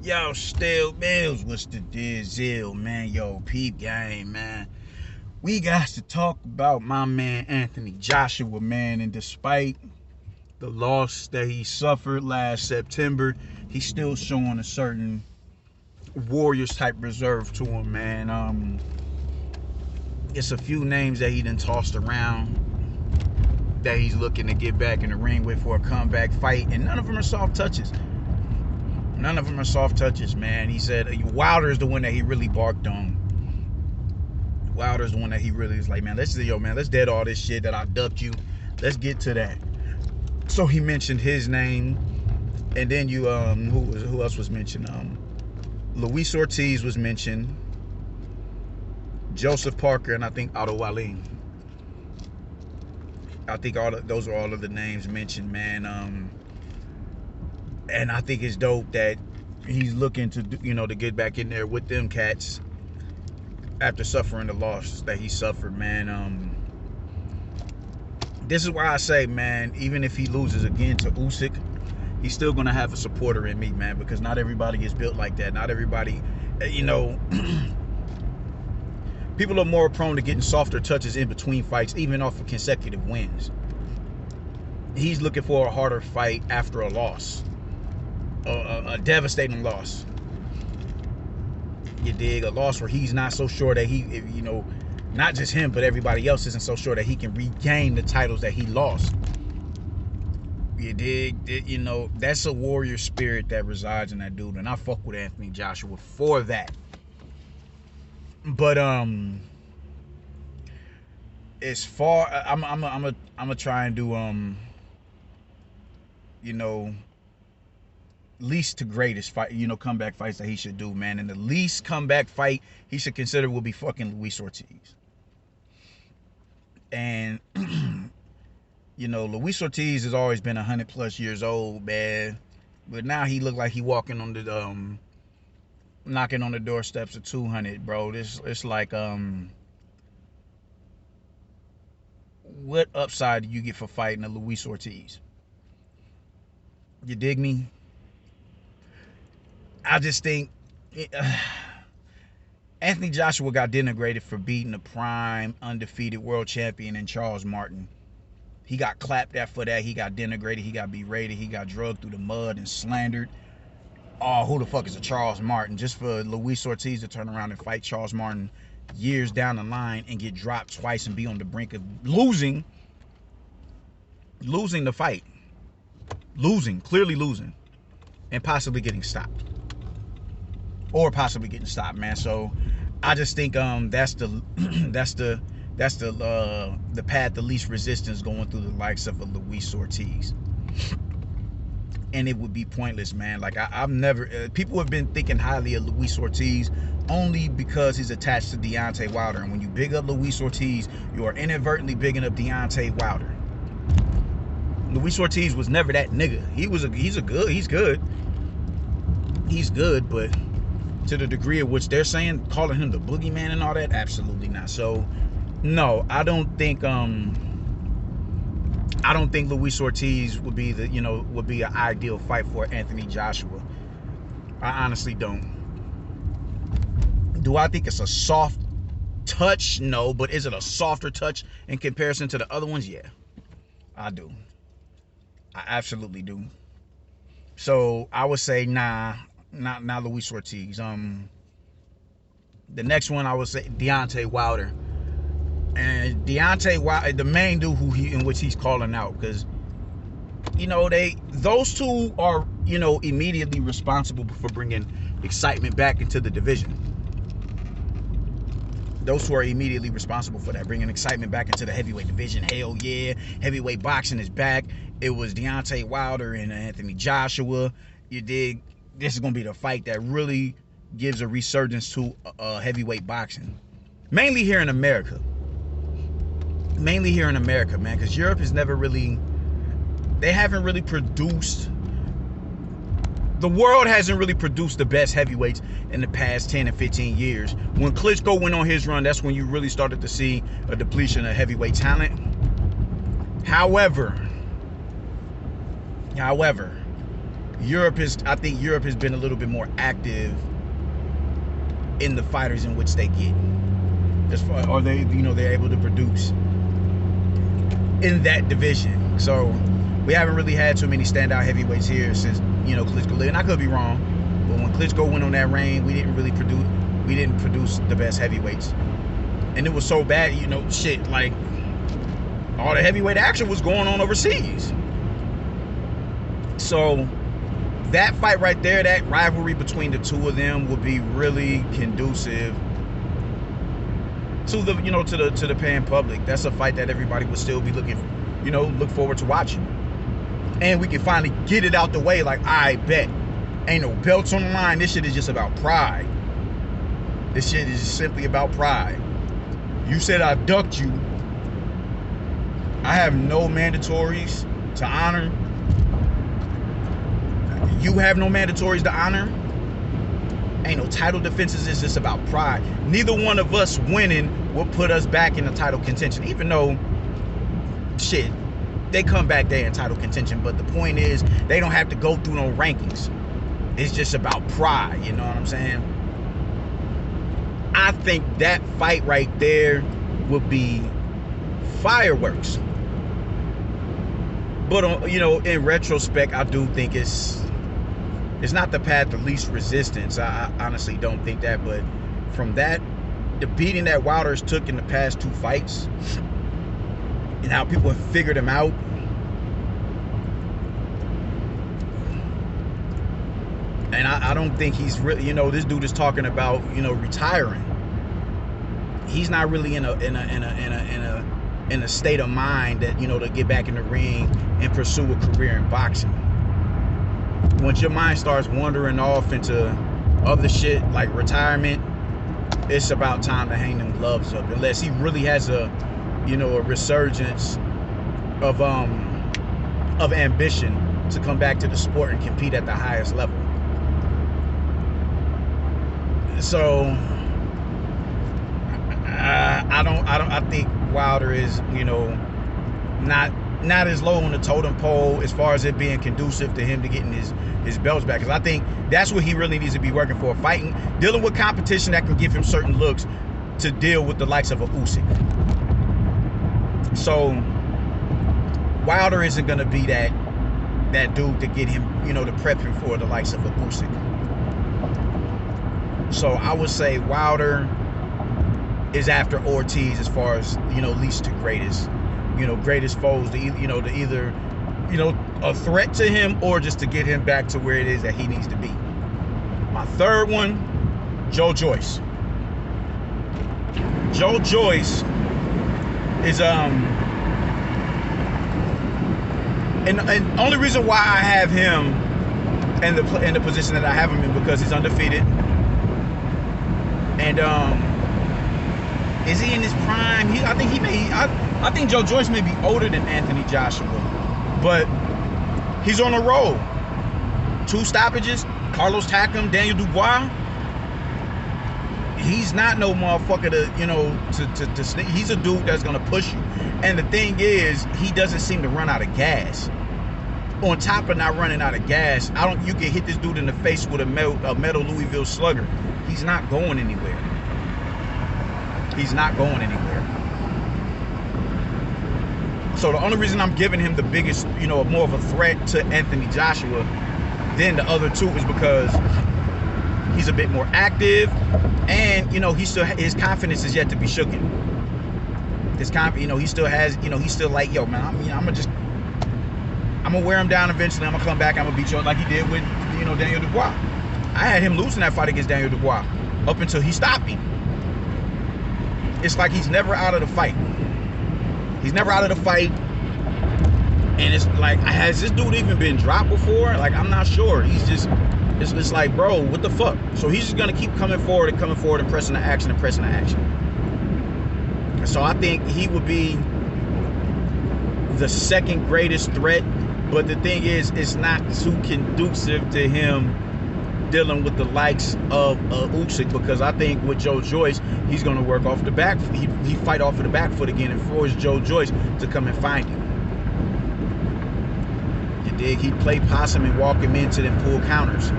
Yo, Still Bills, what's the deal, man? Yo, peep game, man. We got to talk about my man Anthony Joshua, man. And despite the loss that he suffered last September, he's still showing a certain Warriors type reserve to him, man. It's a few names that he done tossed around that he's looking to get back in the ring with for a comeback fight, and none of them are soft touches. None of them are soft touches, man. He said Wilder is the one that he really barked on. Wilder's the one that he really is like, man, let's dead all this shit that I ducked you. Let's get to that. So he mentioned his name, and then who else was mentioned? Luis Ortiz was mentioned, Joseph Parker, and I think Otto Wallin. I think those are all of the names mentioned, man. And I think it's dope that he's looking to to get back in there with them cats after suffering the loss that he suffered, man. This is why I say, man, even if he loses again to Usyk, he's still gonna have a supporter in me, man, because not everybody is built like that. Not everybody, people are more prone to getting softer touches in between fights, even off of consecutive wins. He's looking for a harder fight after a loss, a devastating loss. You dig? A loss where he's not so sure that he, not just him, but everybody else isn't so sure that he can regain the titles that he lost. You dig? That's a warrior spirit that resides in that dude, and I fuck with Anthony Joshua for that. But as far I'm gonna try and do least to greatest fight, comeback fights that he should do, man. And the least comeback fight he should consider will be fucking Luis Ortiz. And Luis Ortiz has always been 100+ years old, man. But now he look like he walking on the knocking on the doorsteps of 200, bro. It's like what upside do you get for fighting a Luis Ortiz? You dig me? I just think Anthony Joshua got denigrated for beating the prime undefeated world champion in Charles Martin. He got clapped at for that. He got denigrated. He got berated. He got drugged through the mud and slandered. Oh, who the fuck is a Charles Martin? Just for Luis Ortiz to turn around and fight Charles Martin years down the line and get dropped twice and be on the brink of losing the fight. Clearly losing, and possibly getting stopped. Man. So I just think that's the path of least resistance going through the likes of a Luis Ortiz. And it would be pointless, man. Like I've never people have been thinking highly of Luis Ortiz only because he's attached to Deontay Wilder. And when you big up Luis Ortiz, you are inadvertently bigging up Deontay Wilder. Luis Ortiz was never that nigga. He's good, but to the degree of which they're saying, calling him the boogeyman and all that, absolutely not. So, no, I don't think Luis Ortiz would be an ideal fight for Anthony Joshua. I honestly don't. Do I think it's a soft touch? No, but is it a softer touch in comparison to the other ones? Yeah, I do. I absolutely do. So I would say not Luis Ortiz. The next one I would say Deontay Wilder. And Deontay Wilder, the main dude in which he's calling out, because those two are immediately responsible for bringing excitement back into the division. Those two are immediately responsible for that, bringing excitement back into the heavyweight division. Hell yeah, heavyweight boxing is back. It was Deontay Wilder and Anthony Joshua. You dig? This is gonna be the fight that really gives a resurgence to heavyweight boxing, mainly here in America. Man, because Europe has never really, they haven't really produced, the world hasn't really produced the best heavyweights in the past 10 and 15 years. When Klitschko went on his run, that's when you really started to see a depletion of heavyweight talent. However, I think Europe has been a little bit more active in the fighters in which they get. As far, or they're able to produce in that division. So we haven't really had too many standout heavyweights here since, Klitschko. And I could be wrong, but when Klitschko went on that reign, we didn't produce the best heavyweights. And it was so bad, shit, like all the heavyweight action was going on overseas. So that fight right there, that rivalry between the two of them would be really conducive to the to the paying public. That's a fight that everybody would still be look forward to watching. And we can finally get it out the way. Like, I bet ain't no belts on the line. This shit is just about pride. This shit is just simply about pride. You said I ducked you. I have no mandatories to honor. You have no mandatories to honor. Ain't no title defenses. It's just about pride. Neither one of us winning will put us back in the title contention. Even though, shit, they come back there in title contention. But the point is, they don't have to go through no rankings. It's just about pride. You know what I'm saying? I think that fight right there would be fireworks. But in retrospect, I do think it's not the path of least resistance. I honestly don't think that. But from that, the beating that Wilder's took in the past 2 fights, and how people have figured him out, and I don't think he's really, this dude is talking about, retiring. He's not really in a state of mind that, to get back in the ring and pursue a career in boxing. Once your mind starts wandering off into other shit like retirement, it's about time to hang them gloves up. Unless he really has a resurgence of ambition to come back to the sport and compete at the highest level. So I think Wilder is, not as low on the totem pole as far as it being conducive to him to getting his belts back. Because I think that's what he really needs to be working for. Dealing with competition that can give him certain looks to deal with the likes of a Usyk. So Wilder isn't going to be that dude to get him, to prep him for the likes of a Usyk. So I would say Wilder is after Ortiz as far as, least to greatest. Greatest foes to either a threat to him or just to get him back to where it is that he needs to be. My third one, Joe Joyce. Joe Joyce is and only reason why I have him in the position that I have him in, because he's undefeated. And is he in his prime? I think Joe Joyce may be older than Anthony Joshua, but he's on a roll. 2 stoppages, Carlos Takam, Daniel Dubois. He's not no motherfucker to sneak. He's a dude that's gonna push you. And the thing is, he doesn't seem to run out of gas. On top of not running out of gas, you can hit this dude in the face with a metal Louisville Slugger. He's not going anywhere. He's not going anywhere. So the only reason I'm giving him the biggest, more of a threat to Anthony Joshua than the other 2 is because he's a bit more active, and his confidence is yet to be shooken. He still has, he's still like, yo, man, I'm gonna wear him down eventually. I'm gonna come back. I'm gonna beat you up like he did with, Daniel Dubois. I had him losing that fight against Daniel Dubois up until he stopped him. It's like he's never out of the fight. He's never out of the fight. And it's like, has this dude even been dropped before? Like, I'm not sure. It's like, bro, what the fuck? So he's just gonna keep coming forward and pressing the action and pressing the action. And so I think he would be the second greatest threat. But the thing is, it's not too conducive to him dealing with the likes of Usyk, because I think with Joe Joyce, he's going to work off the back. He fight off of the back foot again and force Joe Joyce to come and find him. You dig? He'd play possum and walk him into them pull counters.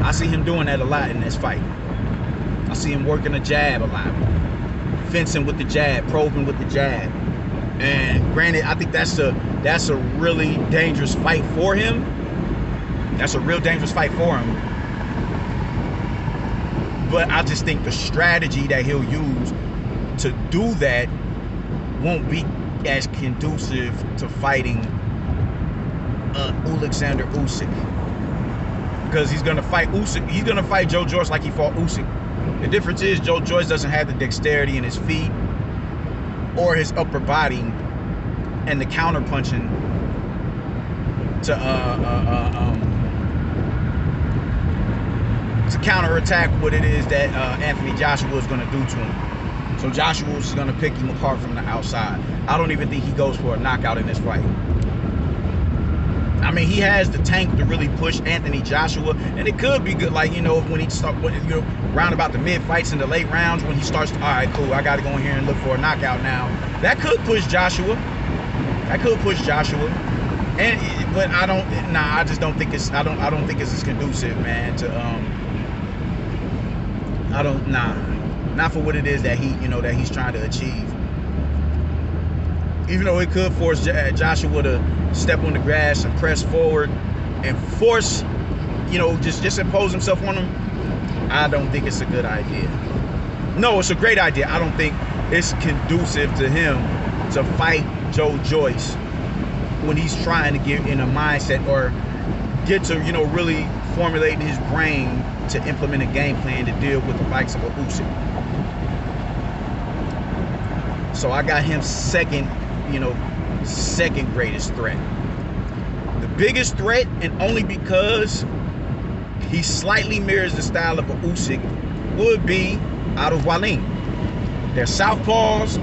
I see him doing that a lot in this fight. I see him working a jab a lot. Fencing with the jab, probing with the jab. And granted, I think that's a really dangerous fight for him. That's a real dangerous fight for him. But I just think the strategy that he'll use to do that won't be as conducive to fighting Alexander Usyk, because he's gonna fight Usyk. He's gonna fight Joe Joyce like he fought Usyk. The difference is Joe Joyce doesn't have the dexterity in his feet or his upper body and the counter punching to counterattack what it is that Anthony Joshua is gonna do to him. So Joshua's gonna pick him apart from the outside. I don't even think he goes for a knockout in this fight. I mean, he has the tank to really push Anthony Joshua, and it could be good, like, you know, when he start, round about the mid fights in the late rounds, when he starts, all right, cool, I got to go in here and look for a knockout now. That could push Joshua. That could push Joshua. But I don't, I just don't think it's, I don't think it's as conducive, man, to, not for what it is that that he's trying to achieve. Even though it could force Joshua to step on the grass and press forward and force, just impose himself on him, I don't think it's a good idea. No, it's a great idea. I don't think it's conducive to him to fight Joe Joyce when he's trying to get in a mindset or get to, really formulating his brain to implement a game plan to deal with the likes of a Usyk. So I got him second greatest threat. The biggest threat, and only because he slightly mirrors the style of a Usyk, would be Otto Wallin. They're southpaws.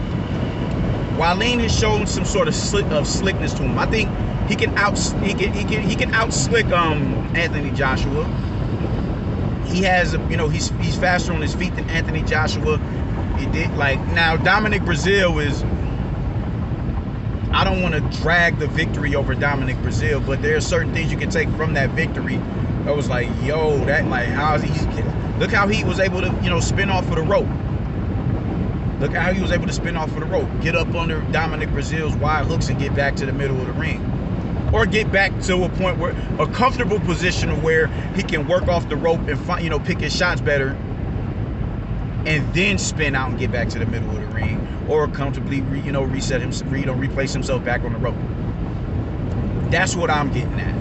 Wallin has shown some sort of slickness to him. I think he can outslick Anthony Joshua. He has, he's faster on his feet than Anthony Joshua. He did, now Dominic Breazeale is, I don't want to drag the victory over Dominic Breazeale, but there are certain things you can take from that victory. I was like, yo, how is he? Look how he was able to, spin off of the rope. Look how he was able to spin off of the rope, get up under Dominic Breazeale's wide hooks and get back to the middle of the ring. Or get back to a point where, a comfortable position of where he can work off the rope and find, pick his shots better, and then spin out and get back to the middle of the ring, or comfortably, reset him, replace himself back on the rope. That's what I'm getting at.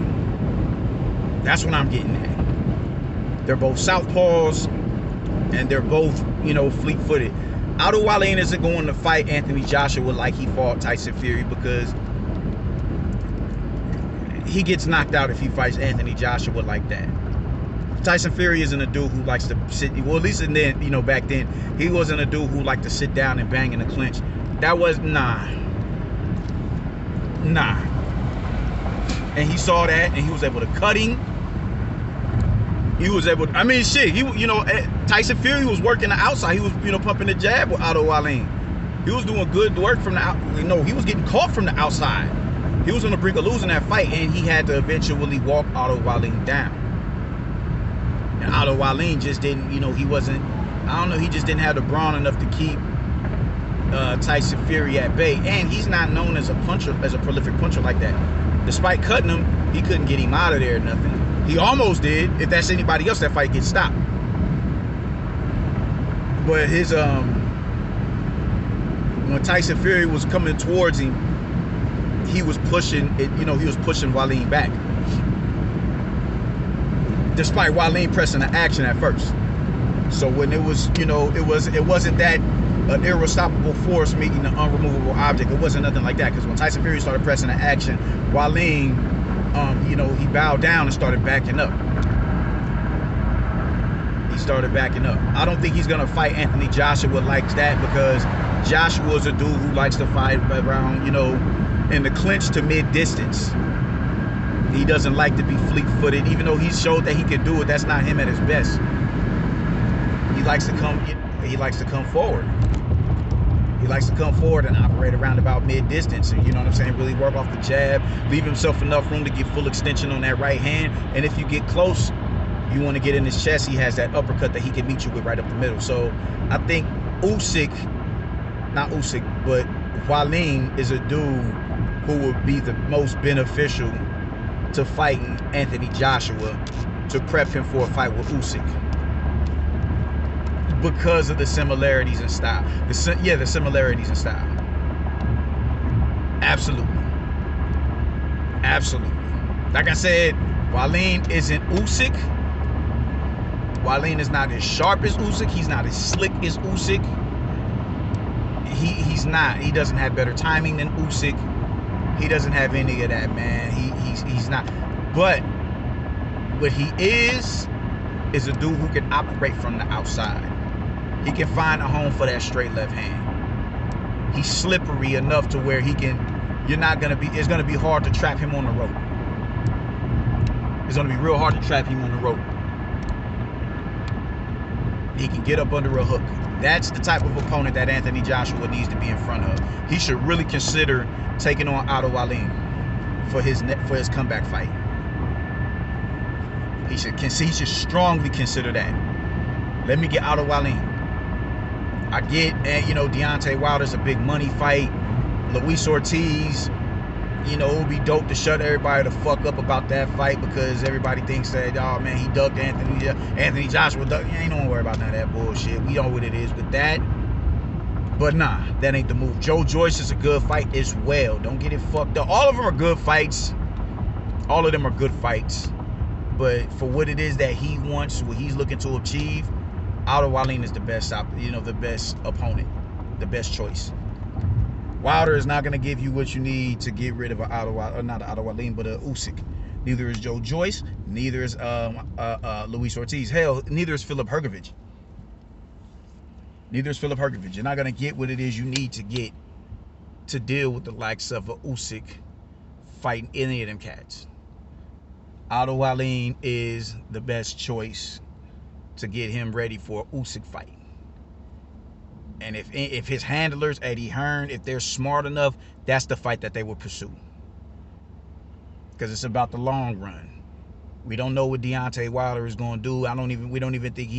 That's what I'm getting at. They're both southpaws, and they're both, fleet-footed. Otto Wallin isn't going to fight Anthony Joshua like he fought Tyson Fury, because he gets knocked out if he fights Anthony Joshua like that. Tyson Fury isn't a dude who likes to sit, well, at least then, back then, he wasn't a dude who liked to sit down and bang in the clinch. That was, nah. And he saw that, and he was able to cut him. He was able to, Tyson Fury was working the outside. He was, pumping the jab with Otto Wallin. He was doing good work from the out, he was getting caught from the outside. He was on the brink of losing that fight, and he had to eventually walk Otto Wallin down. And Otto Wallin just didn't, he wasn't, he just didn't have the brawn enough to keep Tyson Fury at bay. And he's not known as a puncher, as a prolific puncher like that. Despite cutting him, he couldn't get him out of there or nothing. He almost did. If that's anybody else, that fight gets stopped. But his, when Tyson Fury was coming towards him, he was pushing it, he was pushing Wallin back. Despite Wallin pressing the action at first. So when it was, it wasn't that an irrestoppable force meeting an unremovable object. It wasn't nothing like that. Because when Tyson Fury started pressing the action, Wallin, he bowed down and started backing up. I don't think he's gonna fight Anthony Joshua like that, because Joshua's a dude who likes to fight around, in the clinch to mid-distance. He doesn't like to be fleet-footed, even though he showed that he could do it. That's not him at his best. He likes to come forward. He likes to come forward and operate around about mid-distance, and you know what I'm saying, really work off the jab, leave himself enough room to get full extension on that right hand. And if you get close, you want to get in his chest, he has that uppercut that he can meet you with right up the middle. So I think not Usyk, but Wallin is a dude who would be the most beneficial to fighting Anthony Joshua, to prep him for a fight with Usyk, because of the similarities in style. The similarities in style. Absolutely. Like I said, Wallin isn't Usyk. Wallin is not as sharp as Usyk. He's not as slick as Usyk. He's not. He doesn't have better timing than Usyk. He doesn't have any of that, man. He's not. But what he is a dude who can operate from the outside. He can find a home for that straight left hand. He's slippery enough to where it's gonna be hard to trap him on the rope. It's gonna be real hard to trap him on the rope. He can get up under a hook. That's the type of opponent that Anthony Joshua needs to be in front of. He should really consider taking on Otto Wallin for his comeback fight. He should strongly consider that. Let me get Otto Wallin. I get, and you know, Deontay Wilder's a big money fight. Luis Ortiz, you know, it would be dope to shut everybody the fuck up about that fight, because everybody thinks that, oh man, he ducked Anthony Joshua ducked. Ain't no one worry about none of that bullshit. We know what it is with that. But nah, that ain't the move. Joe Joyce is a good fight as well. Don't get it fucked up. All of them are good fights. All of them are good fights. But for what it is that he wants, what he's looking to achieve, Otto Wallin is the best, the best opponent, the best choice. Wilder is not going to give you what you need to get rid of not Otto Wallin, but Usyk. Neither is Joe Joyce. Neither is Luis Ortiz. Hell, neither is Filip Hrgović. You're not going to get what it is you need to get to deal with the likes of Usyk fighting any of them cats. Otto Wallin is the best choice to get him ready for a Usyk fight. And if his handlers, Eddie Hearn, if they're smart enough, that's the fight that they will pursue. Because it's about the long run. We don't know what Deontay Wilder is going to do. We don't even think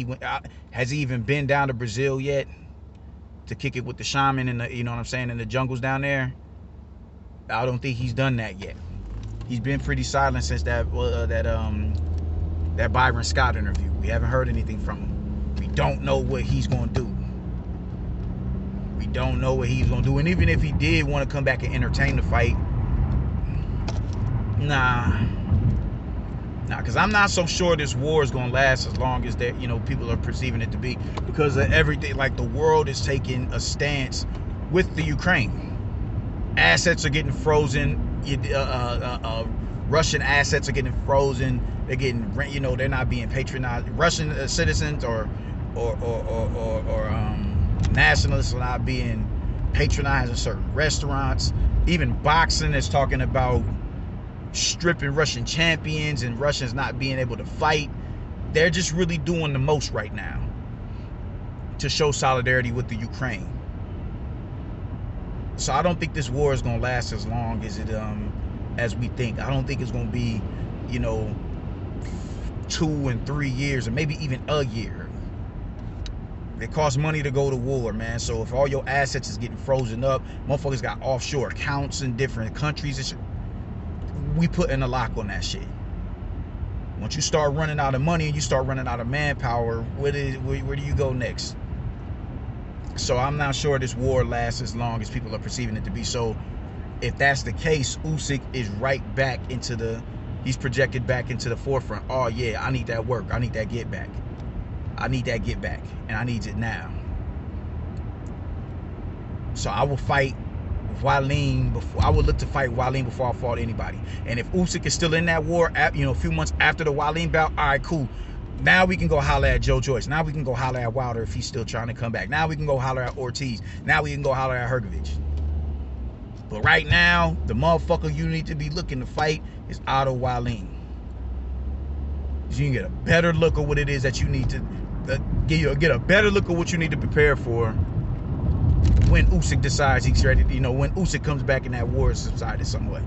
has he even been down to Brazil yet to kick it with the shaman and the, you know what I'm saying, in the jungles down there. I don't think he's done that yet. He's been pretty silent since that Byron Scott interview. We haven't heard anything from him. We don't know what he's going to do. And even if he did want to come back and entertain the fight, nah, because I'm not so sure this war is going to last as long as that, people are perceiving it to be, because of everything. Like, the world is taking a stance with the Ukraine. Assets are getting frozen. Russian assets are getting frozen. They're getting, they're not being patronized. Russian citizens or nationalists are not being patronized in certain restaurants. Even boxing is talking about stripping Russian champions and Russians not being able to fight. They're just really doing the most right now to show solidarity with the Ukraine. So I don't think this war is going to last as long as we think. I don't think it's going to be, 2 and 3 years, or maybe even a year. It costs money to go to war, man. So if all your assets is getting frozen up, motherfuckers got offshore accounts in different countries, we putting a lock on that shit. Once you start running out of money and you start running out of manpower, where do you go next? So I'm not sure this war lasts as long as people are perceiving it to be. So if that's the case, Usyk is right back he's projected back into the forefront. Oh yeah, I need that work. I need that get back. And I need it now. So I will fight Wallin before. I would look to fight Wallin before I fought anybody. And if Usyk is still in that war, a few months after the Wallin bout, all right, cool. Now we can go holler at Joe Joyce. Now we can go holler at Wilder if he's still trying to come back. Now we can go holler at Ortiz. Now we can go holler at Hrgović. But right now, the motherfucker you need to be looking to fight is Otto Wallin. So you can get a better look at what it is that you need to get a better look at what you need to prepare for when Usyk decides he's ready, you know, when Usyk comes back and that war is subsided somewhat.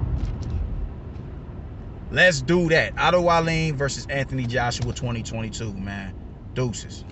Let's do that. Otto Wallin versus Anthony Joshua 2022, man. Deuces.